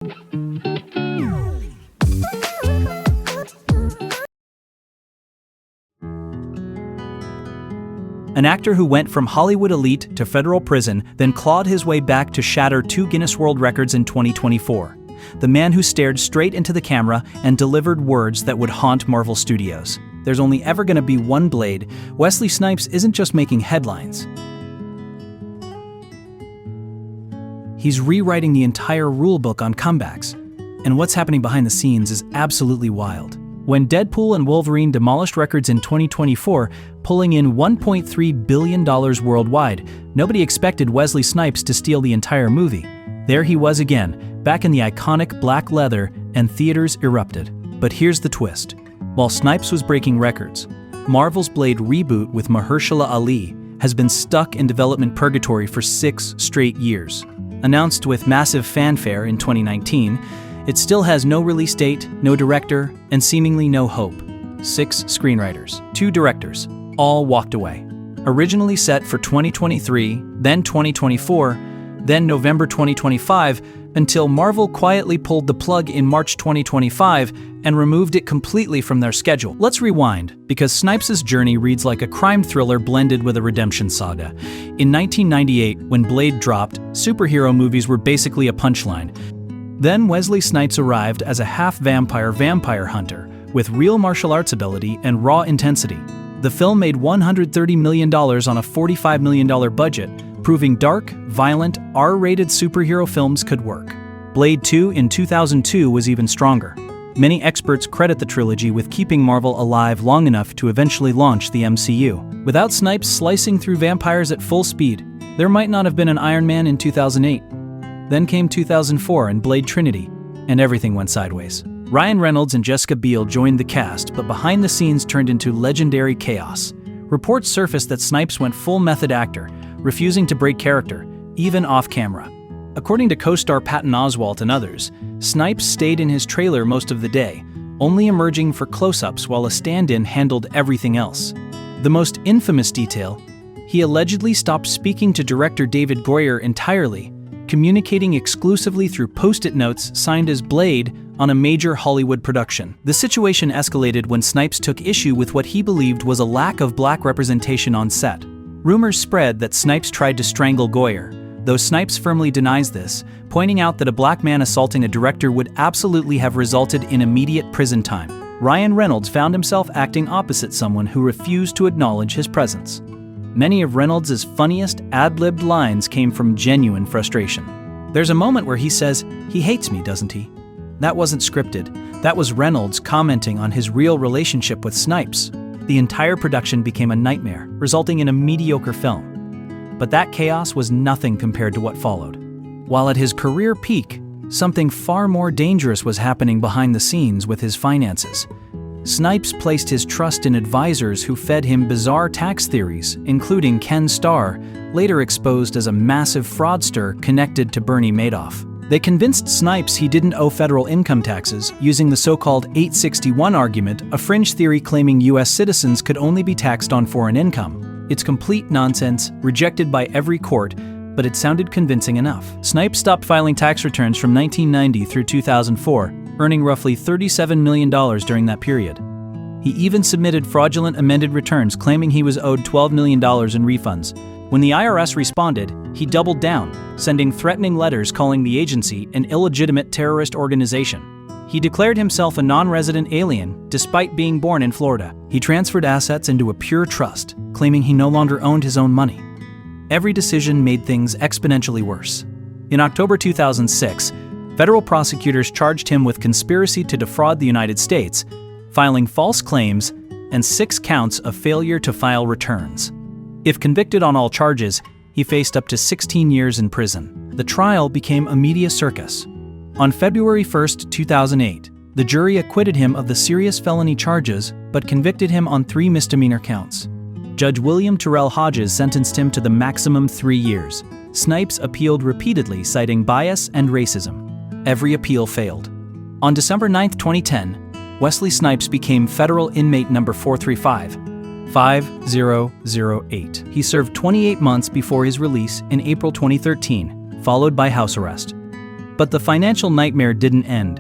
An actor who went from Hollywood elite to federal prison, then clawed his way back to shatter 2 Guinness World Records in 2024. The man who stared straight into the camera and delivered words that would haunt Marvel Studios. There's only ever going to be one Blade. Wesley Snipes isn't just making headlines. He's rewriting the entire rulebook on comebacks. And what's happening behind the scenes is absolutely wild. When Deadpool and Wolverine demolished records in 2024, pulling in $1.3 billion worldwide, nobody expected Wesley Snipes to steal the entire movie. There he was again, back in the iconic black leather, and theaters erupted. But here's the twist. While Snipes was breaking records, Marvel's Blade reboot with Mahershala Ali has been stuck in development purgatory for 6 straight years. Announced with massive fanfare in 2019, it still has no release date, no director, and seemingly no hope. 6 screenwriters, 2 directors, all walked away. Originally set for 2023, then 2024, then November 2025, until Marvel quietly pulled the plug in March 2025 and removed it completely from their schedule. Let's rewind, because Snipes' journey reads like a crime thriller blended with a redemption saga. In 1998, when Blade dropped, superhero movies were basically a punchline. Then Wesley Snipes arrived as a half-vampire vampire hunter, with real martial arts ability and raw intensity. The film made $130 million on a $45 million budget, proving dark, violent, R-rated superhero films could work. Blade 2 in 2002 was even stronger. Many experts credit the trilogy with keeping Marvel alive long enough to eventually launch the MCU. Without Snipes slicing through vampires at full speed, there might not have been an Iron Man in 2008. Then came 2004 and Blade Trinity, and everything went sideways. Ryan Reynolds and Jessica Biel joined the cast, but behind the scenes turned into legendary chaos. Reports surfaced that Snipes went full method actor, refusing to break character, even off-camera. According to co-star Patton Oswalt and others, Snipes stayed in his trailer most of the day, only emerging for close-ups while a stand-in handled everything else. The most infamous detail, he allegedly stopped speaking to director David Goyer entirely, communicating exclusively through post-it notes signed as Blade on a major Hollywood production. The situation escalated when Snipes took issue with what he believed was a lack of black representation on set. Rumors spread that Snipes tried to strangle Goyer, though Snipes firmly denies this, pointing out that a black man assaulting a director would absolutely have resulted in immediate prison time. Ryan Reynolds found himself acting opposite someone who refused to acknowledge his presence. Many of Reynolds' funniest ad-libbed lines came from genuine frustration. There's a moment where he says, "He hates me, doesn't he?" That wasn't scripted. That was Reynolds commenting on his real relationship with Snipes. The entire production became a nightmare, resulting in a mediocre film. But that chaos was nothing compared to what followed. While at his career peak, something far more dangerous was happening behind the scenes with his finances. Snipes placed his trust in advisors who fed him bizarre tax theories, including Ken Starr, later exposed as a massive fraudster connected to Bernie Madoff. They convinced Snipes he didn't owe federal income taxes, using the so-called 861 argument, a fringe theory claiming U.S. citizens could only be taxed on foreign income. It's complete nonsense, rejected by every court, but it sounded convincing enough. Snipes stopped filing tax returns from 1990 through 2004, earning roughly $37 million during that period. He even submitted fraudulent amended returns claiming he was owed $12 million in refunds. When the IRS responded, he doubled down, sending threatening letters calling the agency an illegitimate terrorist organization. He declared himself a non-resident alien, despite being born in Florida. He transferred assets into a pure trust, claiming he no longer owned his own money. Every decision made things exponentially worse. In October 2006, federal prosecutors charged him with conspiracy to defraud the United States, filing false claims, and 6 counts of failure to file returns. If convicted on all charges, he faced up to 16 years in prison. The trial became a media circus. On February 1, 2008, the jury acquitted him of the serious felony charges but convicted him on 3 misdemeanor counts. Judge William Terrell Hodges sentenced him to the maximum 3 years. Snipes appealed repeatedly, citing bias and racism. Every appeal failed. On December 9, 2010, Wesley Snipes became federal inmate number 435-5008. He served 28 months before his release in April 2013, followed by house arrest. But the financial nightmare didn't end.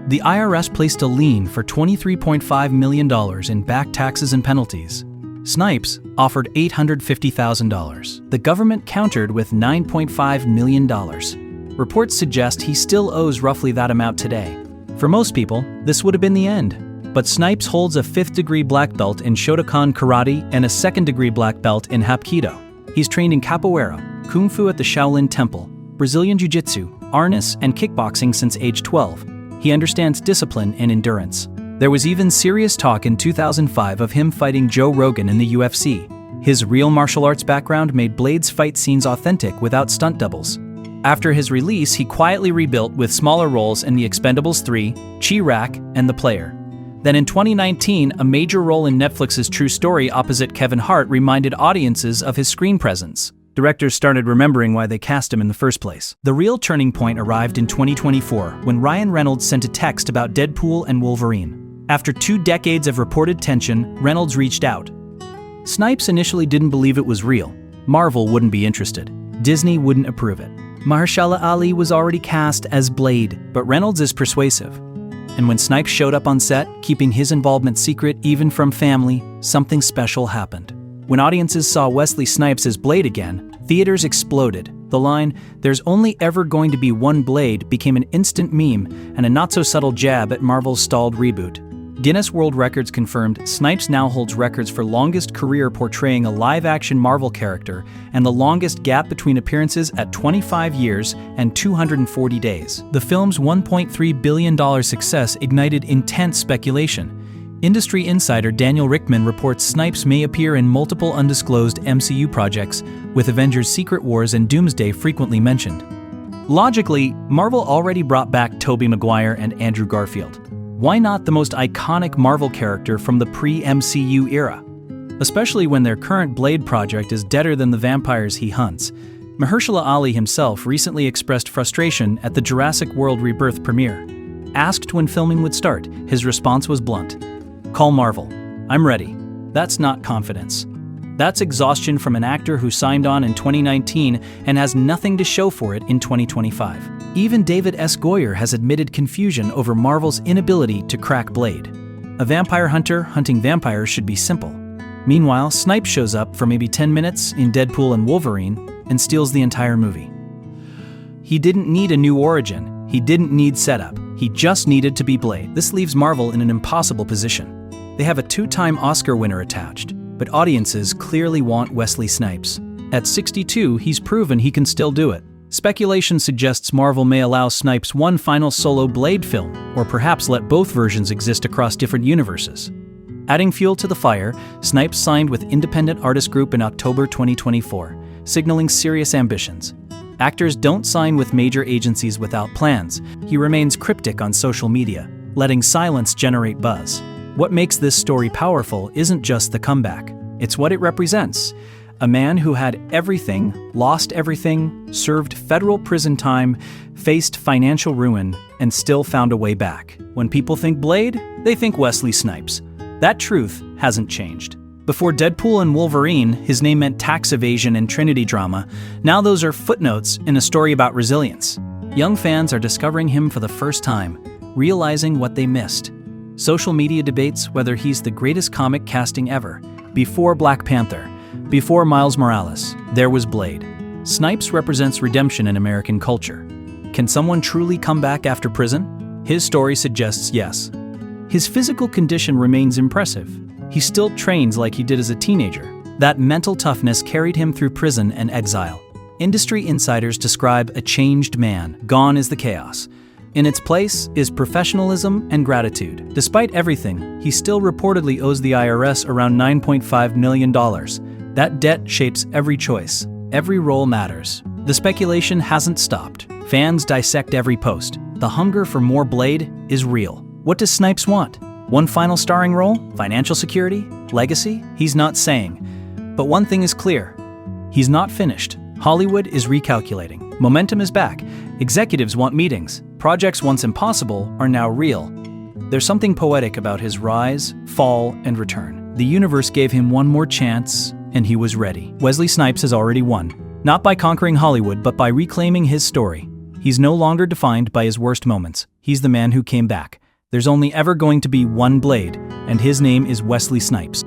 The IRS placed a lien for $23.5 million in back taxes and penalties. Snipes offered $850,000. The government countered with $9.5 million. Reports suggest he still owes roughly that amount today. For most people, this would have been the end. But Snipes holds a 5th-degree black belt in Shotokan Karate and a 2nd-degree black belt in Hapkido. He's trained in capoeira, kung fu at the Shaolin Temple, Brazilian Jiu-Jitsu, arnis, and kickboxing since age 12. He understands discipline and endurance. There was even serious talk in 2005 of him fighting Joe Rogan in the UFC. His real martial arts background made Blade's fight scenes authentic without stunt doubles. After his release, he quietly rebuilt with smaller roles in The Expendables 3, Chi-Raq, and The Player. Then in 2019, a major role in Netflix's True Story opposite Kevin Hart reminded audiences of his screen presence. Directors started remembering why they cast him in the first place. The real turning point arrived in 2024 when Ryan Reynolds sent a text about Deadpool and Wolverine. After 2 decades of reported tension, Reynolds reached out. Snipes initially didn't believe it was real. Marvel wouldn't be interested. Disney wouldn't approve it. Mahershala Ali was already cast as Blade, but Reynolds is persuasive. And when Snipes showed up on set, keeping his involvement secret even from family, something special happened. When audiences saw Wesley Snipes as Blade again, theaters exploded. The line, "There's only ever going to be one Blade," became an instant meme and a not-so-subtle jab at Marvel's stalled reboot. Guinness World Records confirmed Snipes now holds records for longest career portraying a live-action Marvel character and the longest gap between appearances at 25 years and 240 days. The film's $1.3 billion success ignited intense speculation. Industry insider Daniel Richtman reports Snipes may appear in multiple undisclosed MCU projects, with Avengers: Secret Wars and Doomsday frequently mentioned. Logically, Marvel already brought back Tobey Maguire and Andrew Garfield. Why not the most iconic Marvel character from the pre-MCU era? Especially when their current Blade project is deader than the vampires he hunts. Mahershala Ali himself recently expressed frustration at the Jurassic World Rebirth premiere. Asked when filming would start, his response was blunt. "Call Marvel. I'm ready." That's not confidence. That's exhaustion from an actor who signed on in 2019 and has nothing to show for it in 2025. Even David S. Goyer has admitted confusion over Marvel's inability to crack Blade. A vampire hunter hunting vampires should be simple. Meanwhile, Snipes shows up for maybe 10 minutes in Deadpool and Wolverine and steals the entire movie. He didn't need a new origin. He didn't need setup. He just needed to be Blade. This leaves Marvel in an impossible position. They have a 2-time Oscar winner attached, but audiences clearly want Wesley Snipes. At 62, he's proven he can still do it. Speculation suggests Marvel may allow Snipes one final solo Blade film, or perhaps let both versions exist across different universes. Adding fuel to the fire, Snipes signed with independent artist group in October 2024, signaling serious ambitions. Actors don't sign with major agencies without plans. He remains cryptic on social media, letting silence generate buzz. What makes this story powerful isn't just the comeback, it's what it represents. A man who had everything, lost everything, served federal prison time, faced financial ruin, and still found a way back. When people think Blade, they think Wesley Snipes. That truth hasn't changed. Before Deadpool and Wolverine, his name meant tax evasion and Trinity drama. Now those are footnotes in a story about resilience. Young fans are discovering him for the first time, realizing what they missed. Social media debates whether he's the greatest comic casting ever. Before Black Panther, before Miles Morales, there was Blade. Snipes represents redemption in American culture. Can someone truly come back after prison? His story suggests yes. His physical condition remains impressive. He still trains like he did as a teenager. That mental toughness carried him through prison and exile. Industry insiders describe a changed man. Gone is the chaos. In its place is professionalism and gratitude. Despite everything, he still reportedly owes the IRS around $9.5 million. That debt shapes every choice. Every role matters. The speculation hasn't stopped. Fans dissect every post. The hunger for more Blade is real. What does Snipes want? One final starring role? Financial security? Legacy? He's not saying. But one thing is clear. He's not finished. Hollywood is recalculating. Momentum is back. Executives want meetings. Projects once impossible are now real. There's something poetic about his rise, fall, and return. The universe gave him one more chance, and he was ready. Wesley Snipes has already won. Not by conquering Hollywood, but by reclaiming his story. He's no longer defined by his worst moments. He's the man who came back. There's only ever going to be one Blade, and his name is Wesley Snipes.